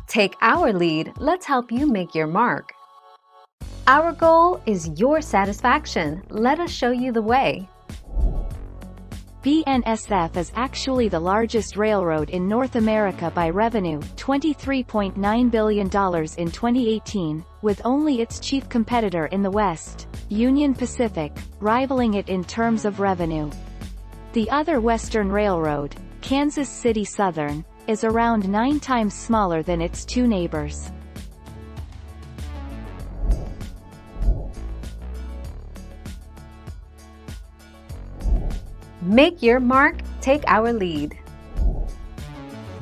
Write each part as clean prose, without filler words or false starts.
Take our lead, let's help you make your mark. Our goal is your satisfaction. Let us show you the way. BNSF is actually the largest railroad in North America by revenue, $23.9 billion in 2018, with only its chief competitor in the West, Union Pacific, rivaling it in terms of revenue. The other Western railroad, Kansas City Southern, is around 9 times smaller than its two neighbors. Make your mark, take our lead.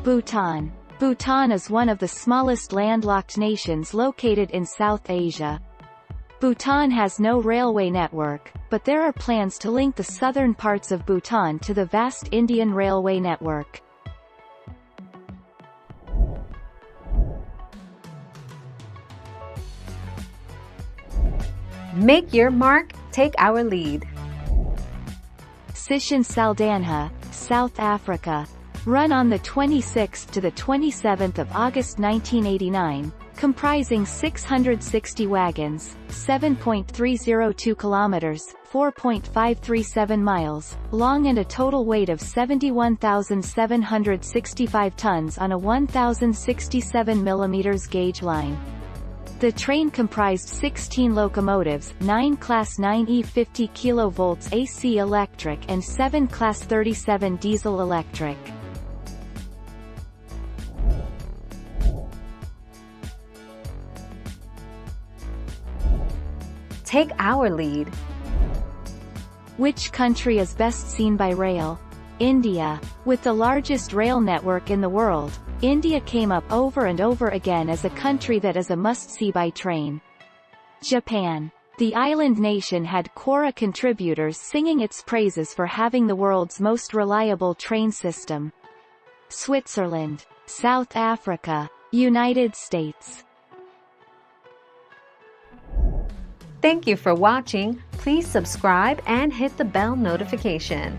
Bhutan. Bhutan is one of the smallest landlocked nations located in South Asia. Bhutan has no railway network, but there are plans to link the southern parts of Bhutan to the vast Indian Railway network. Make your mark, take our lead. Sishen Saldanha, South Africa. Run on the 26th to the 27th of August 1989, comprising 660 wagons, 7.302 kilometers, 4.537 miles, long and a total weight of 71,765 tons on a 1,067 mm gauge line. The train comprised 16 locomotives, 9 Class 9E 50 kV AC electric and 7 Class 37 diesel electric. Take our lead. Which country is best seen by rail? India. With the largest rail network in the world, India came up over and over again as a country that is a must-see by train. Japan. The island nation had Quora contributors singing its praises for having the world's most reliable train system. Switzerland. South Africa. United States. Thank you for watching. Please subscribe and hit the bell notification.